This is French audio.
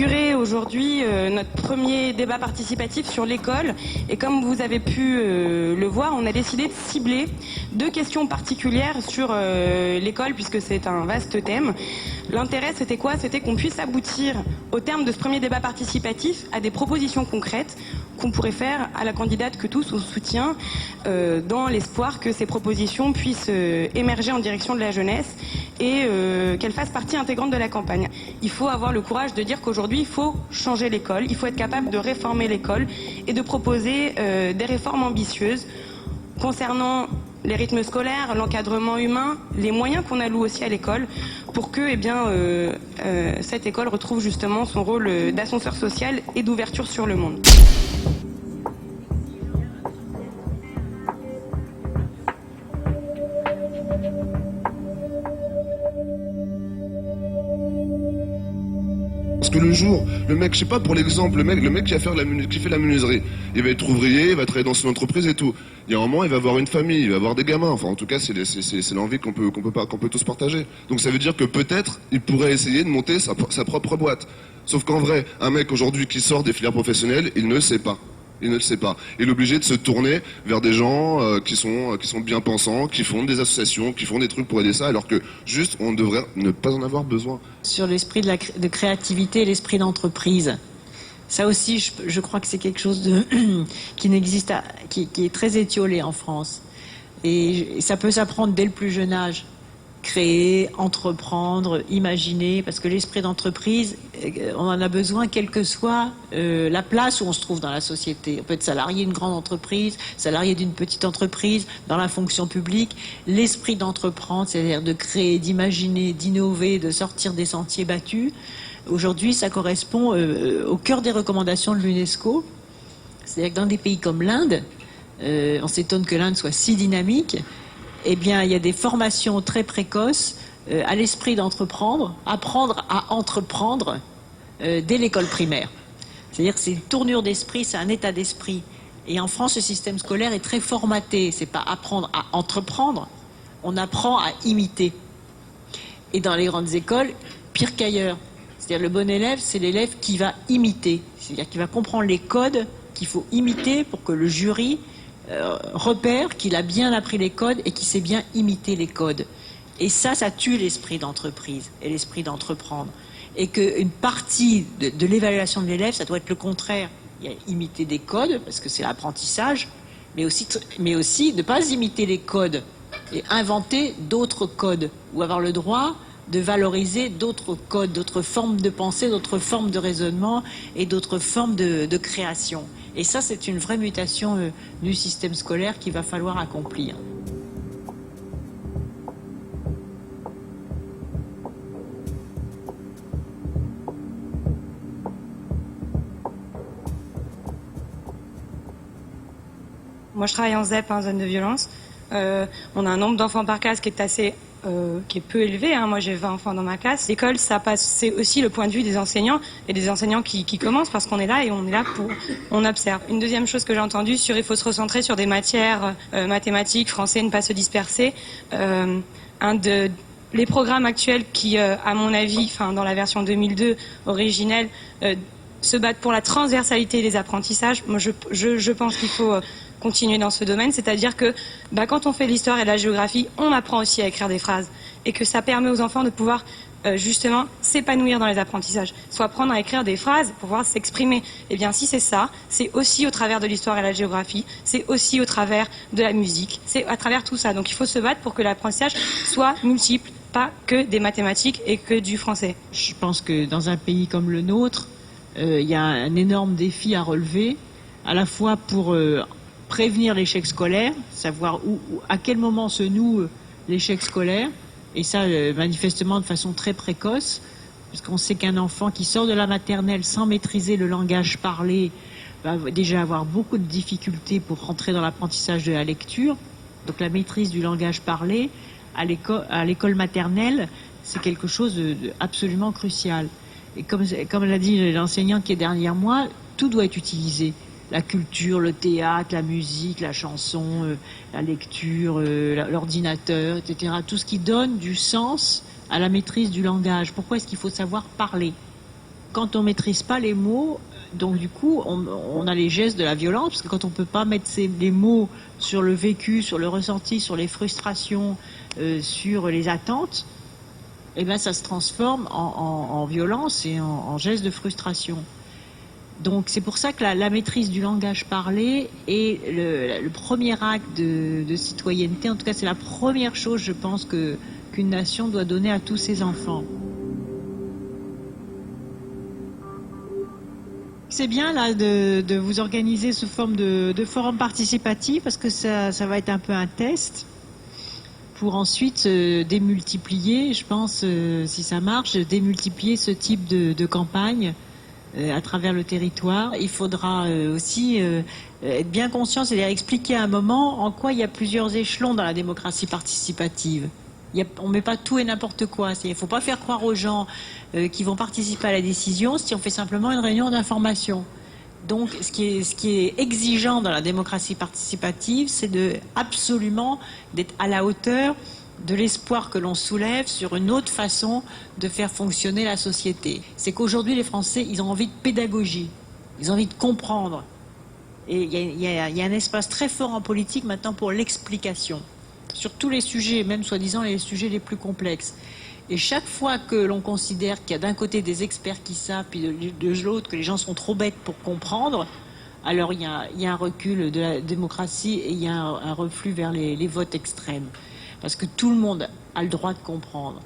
inaugurer aujourd'hui notre premier débat participatif sur l'école. Et comme vous avez pu le voir, on a décidé de cibler 2 questions particulières sur l'école, puisque c'est un vaste thème. L'intérêt, c'était quoi? C'était qu'on puisse aboutir, au terme de ce premier débat participatif, à des propositions concrètes qu'on pourrait faire à la candidate que tous on soutient, dans l'espoir que ces propositions puissent émerger en direction de la jeunesse et qu'elles fassent partie intégrante de la campagne. Il faut avoir le courage de dire qu'aujourd'hui, il faut changer l'école, il faut être capable de réformer l'école et de proposer des réformes ambitieuses concernant les rythmes scolaires, l'encadrement humain, les moyens qu'on alloue aussi à l'école pour que cette école retrouve justement son rôle d'ascenseur social et d'ouverture sur le monde. Parce que le jour, le mec, je sais pas, pour l'exemple, le mec qui fait la menuiserie, il va être ouvrier, il va travailler dans son entreprise et tout. Il y a un moment, il va avoir une famille, il va avoir des gamins. Enfin, en tout cas, c'est l'envie qu'on peut tous partager. Donc ça veut dire que peut-être, il pourrait essayer de monter sa propre boîte. Sauf qu'en vrai, un mec aujourd'hui qui sort des filières professionnelles, il ne le sait pas. Il ne le sait pas. Il est obligé de se tourner vers des gens qui sont bien pensants, qui font des associations, qui font des trucs pour aider ça, alors que juste, on devrait ne pas en avoir besoin. Sur l'esprit de créativité, l'esprit d'entreprise, ça aussi, je crois que c'est quelque chose qui est très étiolé en France. Et ça peut s'apprendre dès le plus jeune âge. Créer, entreprendre, imaginer, parce que l'esprit d'entreprise, on en a besoin quelle que soit la place où on se trouve dans la société. On peut être salarié d'une grande entreprise, salarié d'une petite entreprise, dans la fonction publique. L'esprit d'entreprendre, c'est-à-dire de créer, d'imaginer, d'innover, de sortir des sentiers battus. Aujourd'hui, ça correspond au cœur des recommandations de l'UNESCO. C'est-à-dire que dans des pays comme l'Inde, on s'étonne que l'Inde soit si dynamique. Eh bien, il y a des formations très précoces à l'esprit d'entreprendre, apprendre à entreprendre dès l'école primaire. C'est-à-dire que c'est une tournure d'esprit, c'est un état d'esprit. Et en France, le système scolaire est très formaté. C'est pas apprendre à entreprendre, on apprend à imiter. Et dans les grandes écoles, pire qu'ailleurs. C'est-à-dire le bon élève, c'est l'élève qui va imiter. C'est-à-dire qui va comprendre les codes qu'il faut imiter pour que le jury repère qu'il a bien appris les codes et qu'il sait bien imiter les codes. Et ça tue l'esprit d'entreprise et l'esprit d'entreprendre. Et qu'une partie de l'évaluation de l'élève, ça doit être le contraire. Il y a imiter des codes, parce que c'est l'apprentissage, mais aussi de ne pas imiter les codes et inventer d'autres codes, ou avoir le droit de valoriser d'autres codes, d'autres formes de pensée, d'autres formes de raisonnement et d'autres formes de création. Et ça, c'est une vraie mutation du système scolaire qu'il va falloir accomplir. Moi, je travaille en ZEP, en zone de violence. On a un nombre d'enfants par classe qui est peu élevé. Moi, j'ai 20 enfants dans ma classe. L'école, c'est aussi le point de vue des enseignants et des enseignants qui commencent parce qu'on est là et on est là on observe. Une deuxième chose que j'ai entendue il faut se recentrer sur des matières mathématiques, français, ne pas se disperser. Les programmes actuels qui, à mon avis, dans la version 2002 originelle, se battent pour la transversalité des apprentissages. Moi, je pense qu'il faut continuer dans ce domaine, c'est-à-dire que quand on fait de l'histoire et de la géographie, on apprend aussi à écrire des phrases et que ça permet aux enfants de pouvoir justement s'épanouir dans les apprentissages, soit apprendre à écrire des phrases pour pouvoir s'exprimer. Et bien si c'est ça, c'est aussi au travers de l'histoire et de la géographie, c'est aussi au travers de la musique, c'est à travers tout ça. Donc il faut se battre pour que l'apprentissage soit multiple, pas que des mathématiques et que du français. Je pense que dans un pays comme le nôtre, il y a un énorme défi à relever, à la fois pour prévenir l'échec scolaire, savoir à quel moment se noue l'échec scolaire, et ça manifestement de façon très précoce, puisqu'on sait qu'un enfant qui sort de la maternelle sans maîtriser le langage parlé va déjà avoir beaucoup de difficultés pour rentrer dans l'apprentissage de la lecture. Donc la maîtrise du langage parlé à l'école maternelle, c'est quelque chose d'absolument crucial. Et comme l'a dit l'enseignant qui est derrière moi, tout doit être utilisé. La culture, le théâtre, la musique, la chanson, la lecture, l'ordinateur, etc. Tout ce qui donne du sens à la maîtrise du langage. Pourquoi est-ce qu'il faut savoir parler? quand on maîtrise pas les mots, donc du coup, on a les gestes de la violence, parce que quand on peut pas mettre les mots sur le vécu, sur le ressenti, sur les frustrations, sur les attentes, eh ben ça se transforme en violence et en gestes de frustration. Donc c'est pour ça que la maîtrise du langage parlé est le premier acte de citoyenneté. En tout cas, c'est la première chose, je pense, qu'une nation doit donner à tous ses enfants. C'est bien là de vous organiser sous forme de forum participatif, parce que ça va être un peu un test pour ensuite démultiplier, je pense, si ça marche, démultiplier ce type de campagne à travers le territoire. Il faudra aussi être bien conscient, c'est-à-dire expliquer à un moment en quoi il y a plusieurs échelons dans la démocratie participative. On ne met pas tout et n'importe quoi. Il ne faut pas faire croire aux gens qui vont participer à la décision si on fait simplement une réunion d'information. Donc, ce qui est exigeant dans la démocratie participative, c'est absolument d'être à la hauteur de l'espoir que l'on soulève sur une autre façon de faire fonctionner la société. C'est qu'aujourd'hui, les Français, ils ont envie de pédagogie, ils ont envie de comprendre. Et il y a un espace très fort en politique maintenant pour l'explication, sur tous les sujets, même soi-disant les sujets les plus complexes. Et chaque fois que l'on considère qu'il y a d'un côté des experts qui savent, puis de l'autre que les gens sont trop bêtes pour comprendre, alors il y a un recul de la démocratie et il y a un reflux vers les votes extrêmes. Parce que tout le monde a le droit de comprendre.